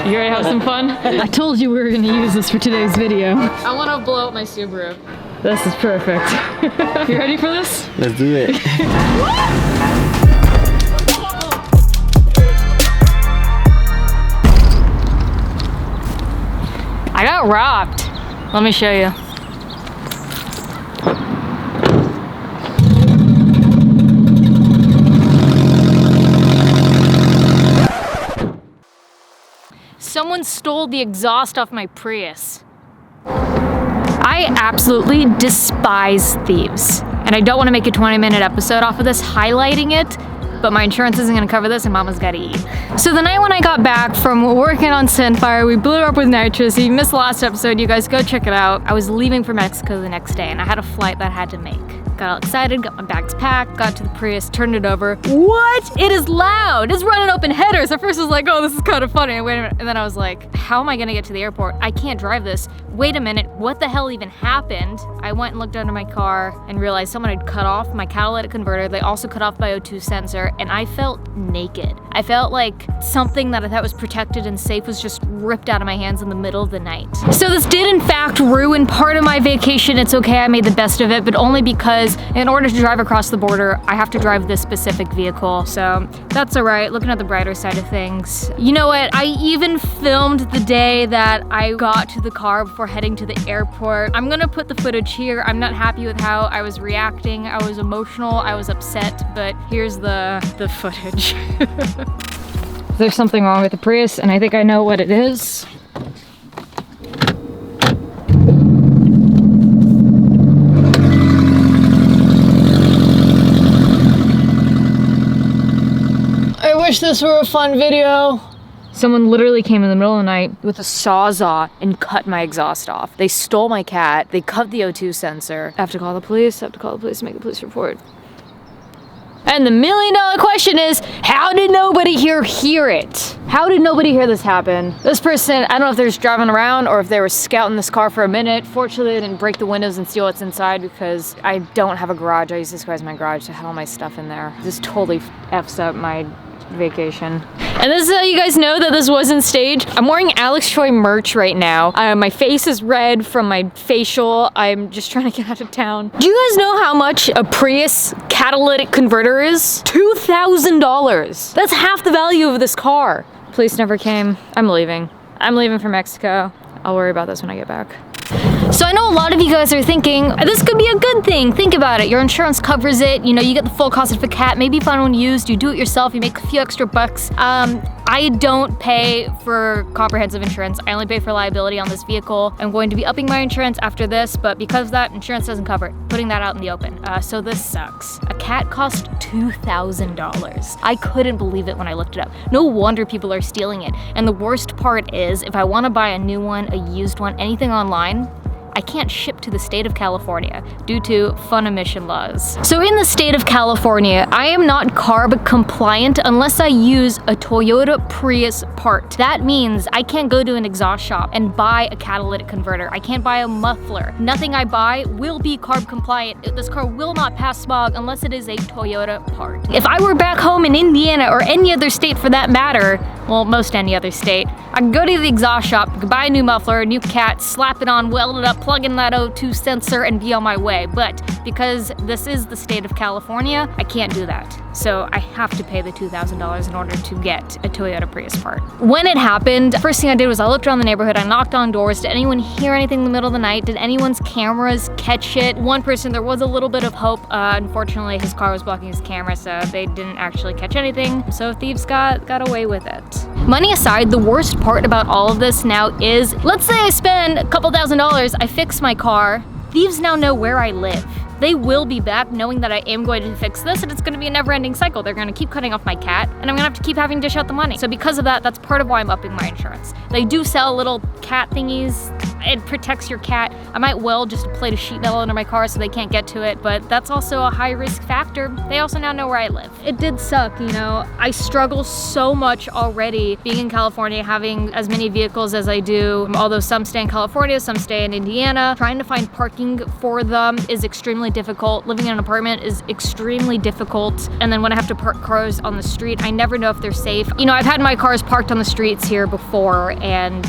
You ready to have some fun? I told you we were gonna use this for today's video. I wanna blow up my Subaru. This is perfect. You ready for this? Let's do it. I got robbed. Let me show you. Someone stole the exhaust off my Prius. I absolutely despise thieves. And I don't want to make a 20-minute episode off of this highlighting it, but my insurance isn't gonna cover this and mama's gotta eat. So the night when I got back from working on Sunfire, we blew her up with nitrous. If you missed the last episode, you guys go check it out. I was leaving for Mexico the next day and I had a flight that I had to make. Got all excited, got my bags packed, got to the Prius, turned it over. What? It is loud. It's running open headers. At first I was like, oh, this is kind of funny. And wait a minute. And then I was like, how am I gonna get to the airport? I can't drive this. Wait a minute, what the hell even happened? I went and looked under my car and realized someone had cut off my catalytic converter. They also cut off my O2 sensor and I felt naked. I felt like something that I thought was protected and safe was just ripped out of my hands in the middle of the night. So this did in fact ruin part of my vacation. It's okay, I made the best of it, but only because in order to drive across the border, I have to drive this specific vehicle. So that's all right, looking at the brighter side of things. You know what, I even filmed the day that I got to the car before heading to the airport. I'm gonna put the footage here. I'm not happy with how I was reacting. I was emotional, I was upset, but here's the footage. There's something wrong with the Prius, and I think I know what it is. I wish this were a fun video. Someone literally came in the middle of the night with a sawzall and cut my exhaust off. They stole my cat, they cut the O2 sensor. I have to call the police, make a police report. And the $1 million question is, how did nobody here hear it? How did nobody hear this happen? This person, I don't know if they're just driving around or if they were scouting this car for a minute. Fortunately, they didn't break the windows and steal what's inside because I don't have a garage. I use this car as my garage to have all my stuff in there. This totally F's up my vacation. And this is how you guys know that this wasn't staged. I'm wearing Alex Choi merch right now. My face is red from my facial. I'm just trying to get out of town. Do you guys know how much a Prius catalytic converter is? $2,000. That's half the value of this car. Police never came. I'm leaving. I'm leaving for Mexico. I'll worry about this when I get back. So I know a lot of you guys are thinking, this could be a good thing. Think about it. Your insurance covers it. You know, you get the full cost of a cat. Maybe you find one used, you do it yourself, you make a few extra bucks. I don't pay for comprehensive insurance. I only pay for liability on this vehicle. I'm going to be upping my insurance after this, but because of that, insurance doesn't cover it. Putting that out in the open. So this sucks. A cat cost $2,000. I couldn't believe it when I looked it up. No wonder people are stealing it. And the worst part is, if I want to buy a new one, a used one, anything online, I can't ship to the state of California due to fun emission laws. So in the state of California, I am not CARB compliant unless I use a Toyota Prius part. That means I can't go to an exhaust shop and buy a catalytic converter. I can't buy a muffler. Nothing I buy will be CARB compliant. This car will not pass smog unless it is a Toyota part. If I were back home in Indiana or any other state for that matter, well, most any other state, I could go to the exhaust shop, buy a new muffler, a new cat, slap it on, weld it up, plug in that O2 sensor and be on my way. But because this is the state of California, I can't do that. So I have to pay the $2,000 in order to get a Toyota Prius part. When it happened, first thing I did was I looked around the neighborhood, I knocked on doors. Did anyone hear anything in the middle of the night? Did anyone's cameras catch it? One person, there was a little bit of hope. Unfortunately, his car was blocking his camera, so they didn't actually catch anything. So thieves got away with it. Money aside, the worst part about all of this now is, let's say I spend a couple $1,000s, I fix my car. Thieves now know where I live. They will be back knowing that I am going to fix this, and it's gonna be a never-ending cycle. They're gonna keep cutting off my cat, and I'm gonna have to keep having to dish out the money. So because of that, that's part of why I'm upping my insurance. They do sell little cat thingies, it protects your cat. I might weld just a plate of sheet metal under my car so they can't get to it, but that's also a high risk factor. They also now know where I live. It did suck, you know. I struggle so much already being in California, having as many vehicles as I do, although some stay in California, some stay in Indiana. Trying to find parking for them is extremely difficult. Living in an apartment is extremely difficult. And then when I have to park cars on the street, I never know if they're safe. You know, I've had my cars parked on the streets here before, and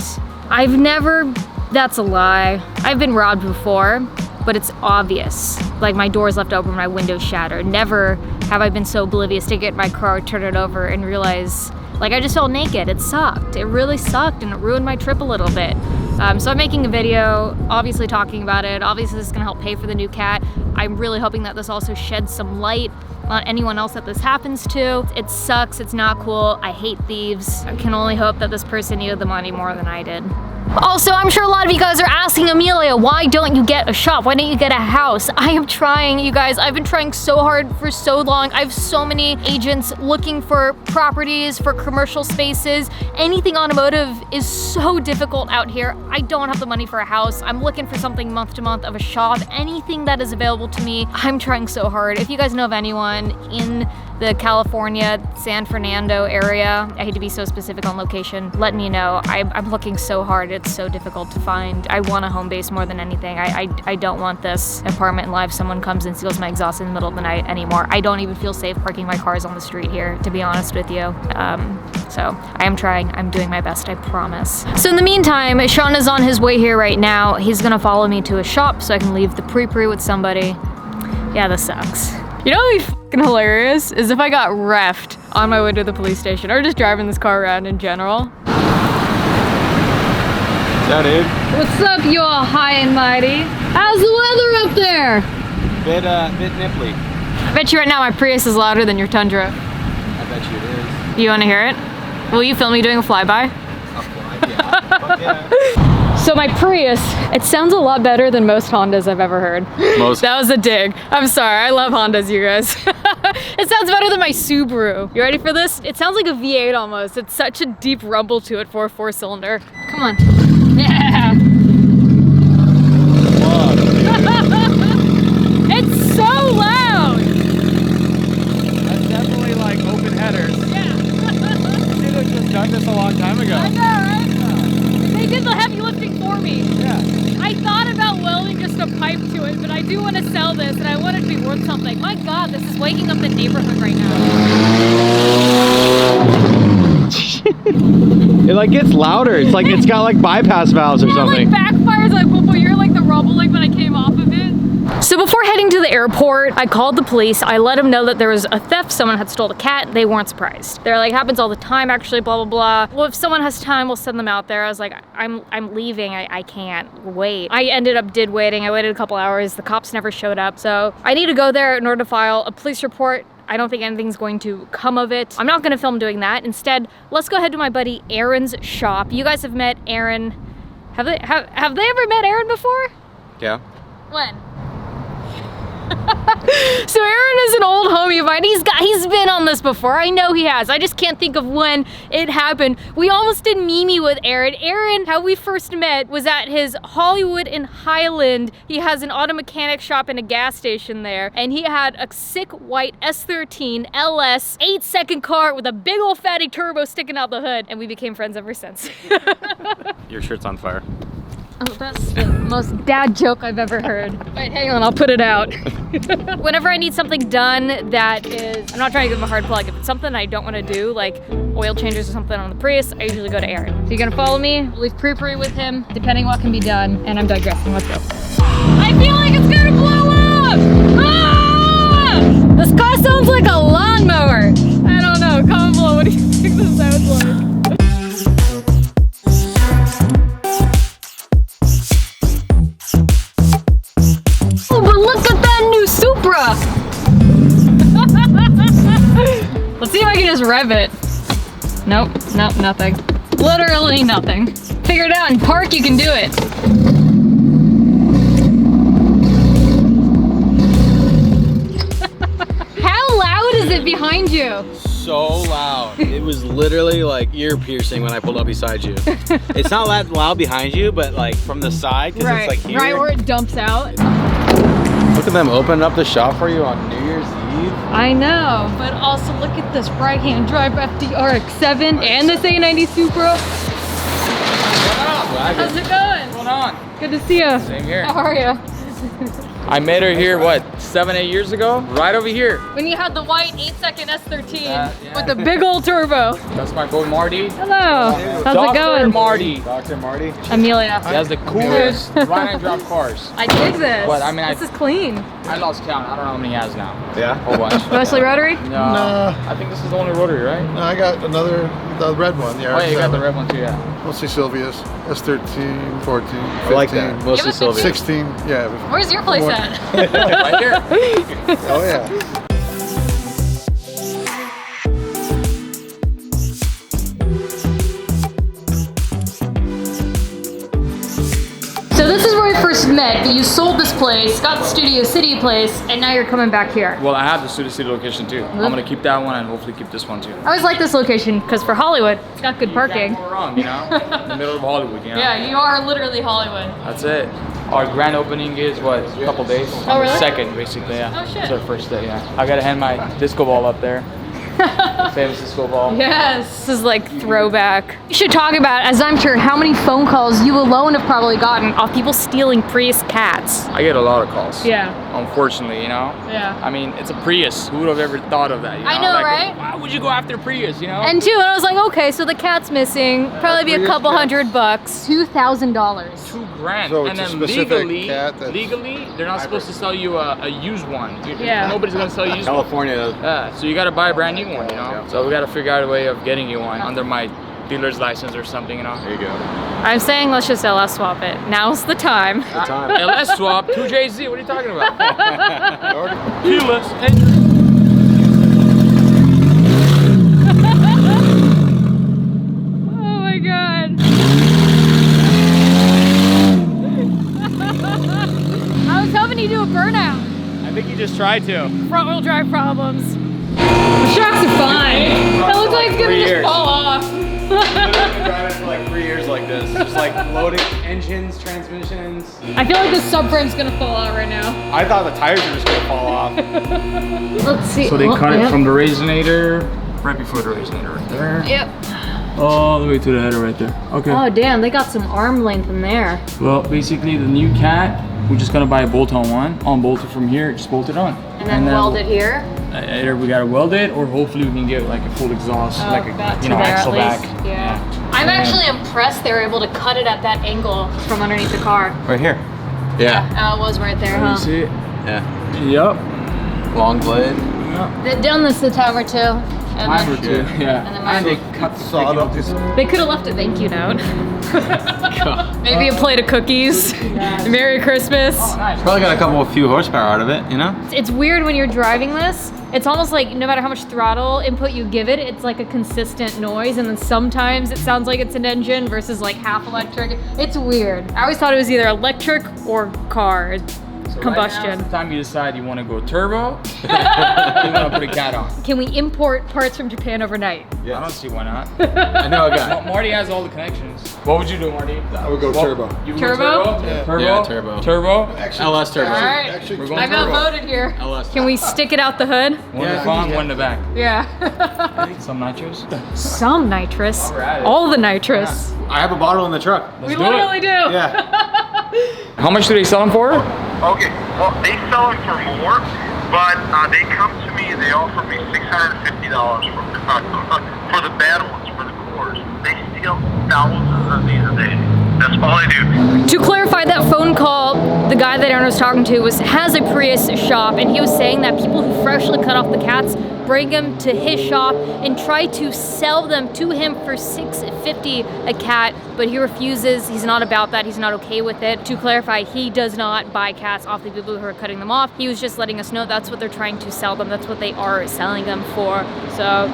I've never, that's a lie. I've been robbed before, but it's obvious. Like my door's left open, my window's shattered. Never have I been so oblivious to get in my car, turn it over, and realize, like, I just felt naked. It sucked. It really sucked, and it ruined my trip a little bit. So I'm making a video, obviously talking about it. Obviously this is gonna help pay for the new cat. I'm really hoping that this also sheds some light on anyone else that this happens to. It sucks, it's not cool. I hate thieves. I can only hope that this person needed the money more than I did. Also, I'm sure a lot of you guys are asking Amelia, why don't you get a shop? Why don't you get a house? I am trying, you guys. I've been trying so hard for so long. I have so many agents looking for properties, for commercial spaces. Anything automotive is so difficult out here. I don't have the money for a house. I'm looking for something month to month of a shop. Anything that is available to me, I'm trying so hard. If you guys know of anyone in the California, San Fernando area, I hate to be so specific on location, let me know. I'm looking so hard. It's so difficult to find. I want a home base more than anything. I don't want this apartment life. Someone comes and steals my exhaust in the middle of the night anymore. I don't even feel safe parking my cars on the street here, to be honest with you. So I am trying. I'm doing my best, I promise. So in the meantime, Sean is on his way here right now. He's gonna follow me to a shop so I can leave the pre-pre with somebody. Yeah, this sucks. You know what would be fucking hilarious is if I got reffed on my way to the police station or just driving this car around in general. Yeah, dude. What's up, you all high and mighty? How's the weather up there? Bit nipply. I bet you right now my Prius is louder than your Tundra. I bet you it is. You wanna hear it? Will you film me doing a flyby? A fly, yeah. Fuck yeah. So my Prius, it sounds a lot better than most Hondas I've ever heard. That was a dig. I'm sorry, I love Hondas, you guys. It sounds better than my Subaru. You ready for this? It sounds like a V8 almost. It's such a deep rumble to it for a 4-cylinder. Come on. Yeah. It's so loud. That's definitely like open headers. Yeah. You should have just done this a long time ago. I know, right? Yeah. They did the heavy lifting for me. Yeah. I thought about welding just a pipe to it, but I do want to sell this and I want it to be worth something. My God, this is waking up the neighborhood right now. It like gets louder. It's like it's got like bypass valves or something. It like backfires like before. You're like the rumble like when I came off of it. So before heading to the airport, I called the police. I let them know that there was a theft. Someone had stole a cat. They weren't surprised. They're like, happens all the time actually, blah, blah, blah. Well, if someone has time, we'll send them out there. I was like, I'm leaving. I can't wait. I ended up waiting. I waited a couple hours. The cops never showed up. So I need to go there in order to file a police report. I don't think anything's going to come of it. I'm not gonna film doing that. Instead, let's go ahead to my buddy Aaron's shop. You guys have met Aaron. Have they ever met Aaron before? Yeah. When? So Aaron is an old homie of mine. He's been on this before. I know he has. I just can't think of when it happened. We almost did Mimi with Aaron. Aaron, how we first met was at his Hollywood in Highland. He has an auto mechanic shop and a gas station there. And he had a sick white S13 LS 8-second car with a big old fatty turbo sticking out the hood. And we became friends ever since. Your shirt's on fire. Oh, that's the most dad joke I've ever heard. Wait, hang on, I'll put it out. Whenever I need something done that is, I'm not trying to give him a hard plug, if it's something I don't want to do, like oil changes or something on the Prius, I usually go to Aaron. So you're gonna follow me, we'll leave pre-pre with him, depending what can be done, and I'm digressing, let's go. I feel like it's gonna blow up! Ah! This car sounds like a lawnmower. I don't know, comment below, what do you think this sounds like? Supra! Let's see if I can just rev it. Nope, nothing. Literally nothing. Figure it out, in park you can do it. How loud is it behind you? so loud. It was literally like ear piercing when I pulled up beside you. It's not that loud behind you, but like from the side, because it's like here. Right where it dumps out. Look at them opening up the shop for you on New Year's Eve. I know, but also look at this right-hand drive FD RX-7 and this A90 Supra. How's it going? What's going on? Good to see you. Same here. How are you? I met her here, what, 7-8 years ago? Right over here. When you had the white 8-second S13 yeah. with the big old turbo. That's my boy Marty. Hello. How's Dr. it going? Marty. Dr. Marty. Amelia. He has the coolest right-hand drive cars. I dig this. But, I mean, this is clean. I lost count. I don't know how many he has now. Yeah? A whole bunch. Mostly rotary? No. I think this is the only rotary, right? No, I got another, the red one. Yeah. Oh, yeah, you got the red one too, yeah. Mostly Sylvia's. S13, 14, 15, I like that. Mostly Give us a Sylvia. 16. Yeah. Where's your place at? Right here. Oh yeah. So this is where we first met, but you sold this place, got the Studio City place, and now you're coming back here. Well, I have the Studio City location too. I'm gonna keep that one and hopefully keep this one too. I always like this location because for Hollywood, it's got good parking. You can't go wrong, you know? In the middle of Hollywood, you know? Yeah, you are literally Hollywood. That's it. Our grand opening is what, a couple days? Oh, really? The second, basically, yeah. Oh, shit. It's our first day, yeah. I gotta hand my disco ball up there. Famous disco ball. Yes, this is like throwback. You should talk about, as I'm sure, how many phone calls you alone have probably gotten off people stealing Prius cats. I get a lot of calls. Yeah. Unfortunately, you know? Yeah. I mean, it's a Prius. Who would have ever thought of that? You know? I know, Like, right? Why would you go after Prius, you know? And two, and I was like, okay, so the cat's missing. Probably be a Prius couple cats. $100. $2,000. $2,000. So and it's a then specific legally, cat that's they're not supposed to sell you a used one. Yeah. Nobody's gonna sell you a used one. California. Yeah, so you gotta buy a brand new one, you know? So we gotta figure out a way of getting you one under my dealer's license or something, you know? There you go. I'm saying let's just LS swap it. Now's the time. Good time. LS swap, 2JZ, what are you talking about? Keyless. Oh my god. I was hoping you do a burnout. I think you just tried to. Front wheel drive problems. The shocks are fine. That looks like it's gonna 3 just years. fall off. I've been driving for like 3 years like this. Just like loading engines, transmissions. I feel like the subframe's gonna fall out right now. I thought the tires were just gonna fall off. Let's see. So they Oh, cut it yep. from the resonator, right before the resonator right there. Yep. All the way to the header right there. Okay. Oh damn, they got some arm length in there. Well, basically the new cat, we're just gonna buy a bolt-on one, unbolt it from here, just bolt it on. And then weld it here. Either we gotta weld it, or hopefully we can get like a full exhaust, like a back to you know there axle at back. least. Yeah. I'm actually impressed they were able to cut it at that angle from underneath the car. Right here. Yeah. Oh, it was right there, You huh? see it? Yeah. Yep. Long blade. They've done this a time or two. And Mine then were too. Yeah. and then mine- they cut the sawed up this. they could have left a thank you note. Maybe a plate of cookies. Merry Christmas. Probably got a few horsepower out of it, you know? It's weird when you're driving this. It's almost like no matter how much throttle input you give it, it's like a consistent noise. And then sometimes it sounds like it's an engine versus like half electric. It's weird. I always thought it was either electric or car. Combustion. Right now, time you decide you want to go turbo, you want to put a cat on. Can we import parts from Japan overnight? I don't see why not. I know a guy. Marty has all the connections. What would you do, Marty? I would go turbo. You would Turbo? go turbo? Yeah. Turbo? Yeah, turbo. Turbo? LS turbo. All right. Actually, We're going I got turbo. voted here. LS. Can we stick it out the hood? One in the front, one in the back. Yeah. Some nitros? Some nitrous. All right. All the nitrous. I have a bottle in the truck. We do it. literally do. Yeah. How much do they sell them for? Okay, well, they sell them for more, but they come to me, they offer me $650 for the bad ones, for the cores. They steal thousands of these a day. That's all I do. To clarify that phone call, the guy that Aaron was talking to has a Prius shop, and he was saying that people who freshly cut off the cats bring them to his shop and try to sell them to him for $650 a cat, but he refuses. He's not about that. He's not okay with it. To clarify, he does not buy cats off the people who are cutting them off. He was just letting us know that's what they're trying to sell them. That's what they are selling them for. So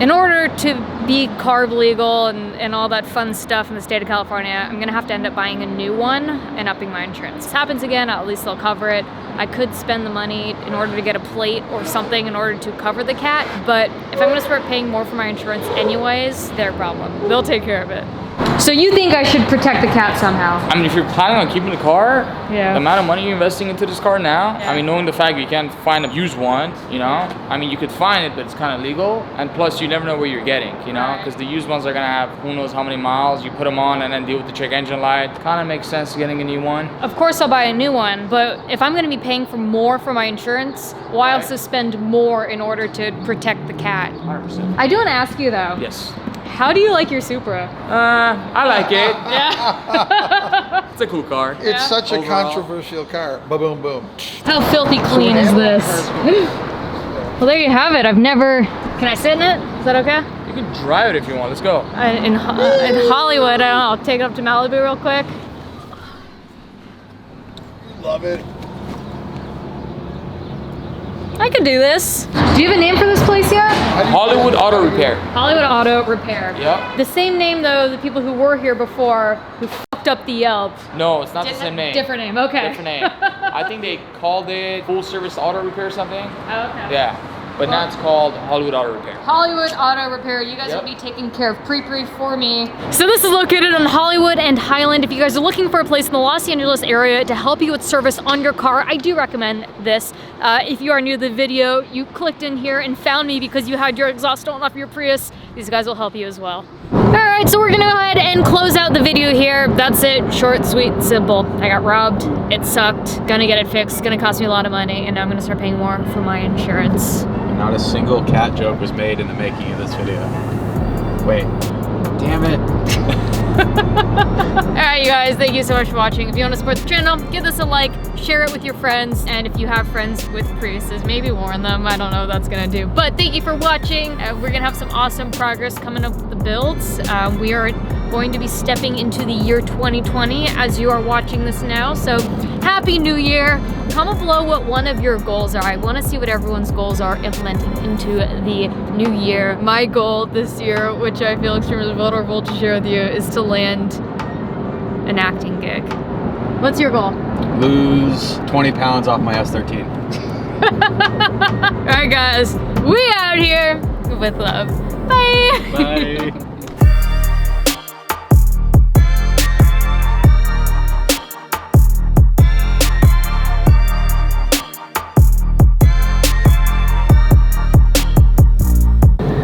in order to be carb legal and all that fun stuff in the state of California, I'm gonna have to end up buying a new one and upping my insurance. If this happens again, at least they'll cover it. I could spend the money in order to get a plate or something in order to cover the cat, but if I'm gonna start paying more for my insurance anyways, their problem. They'll take care of it. So you think I should protect the cat somehow? I mean, if you're planning on keeping the car, Yeah. the amount of money you're investing into this car now, Yeah. I mean, knowing the fact you can't find a used one, you know, I mean, you could find it, but it's kind of illegal. And plus, you never know what you're getting, you know, Right. because the used ones are going to have who knows how many miles. You put them on and then deal with the check engine light. Kind of makes sense getting a new one. Of course I'll buy a new one, but if I'm gonna be paying for more for my insurance, why Right. also spend more in order to protect the cat? 100%. I do wanna ask you though, Yes. how do you like your Supra? I like it. Yeah. It's a cool car. It's such a Overall. controversial car. Ba-boom, boom. How filthy clean is this? Well, there you have it. I've never, can I sit in it? Is that okay? You can drive it if you want. Let's go. In Hollywood, I don't know, I'll take it up to Malibu real quick. Love it. I could do this. Do you have a name for this place yet? Hollywood Auto Repair. Hollywood Auto Repair. Yep. The same name though, the people who were here before, who fucked up the Yelp. No, it's not the same name. Different name, okay. Different name. I think they called it Full Service Auto Repair or something. Oh, okay. Yeah. But now it's called Hollywood Auto Repair. Hollywood Auto Repair. You guys Yep. will be taking care of pre-pre for me. So this is located on Hollywood and Highland. If you guys are looking for a place in the Los Angeles area to help you with service on your car, I do recommend this. If you are new to the video, you clicked in here and found me because you had your exhaust stolen off your Prius, these guys will help you as well. All right, so we're gonna go ahead and close out the video here. That's it, short, sweet, simple. I got robbed, it sucked, gonna get it fixed, gonna cost me a lot of money, and now I'm gonna start paying more for my insurance. Not a single cat joke was made in the making of this video. Wait. Damn it. All right, you guys, thank you so much for watching. If you want to support the channel, give this a like, share it with your friends, and if you have friends with Priuses, maybe warn them. I don't know what that's gonna do. But thank you for watching. We're gonna have some awesome progress coming up with the builds. We are going to be stepping into the year 2020 as you are watching this now. So happy new year. Comment below what one of your goals are. I want to see what everyone's goals are implementing into the new year. My goal this year, which I feel extremely vulnerable to share with you, is to land an acting gig. What's your goal? Lose 20 pounds off my S13. All right, guys, we out here with love. Bye. Bye.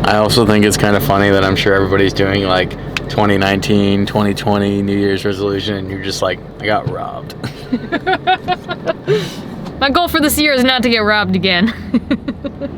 I also think it's kind of funny that I'm sure everybody's doing like 2019, 2020 New Year's resolution, and you're just like, I got robbed. My goal for this year is not to get robbed again.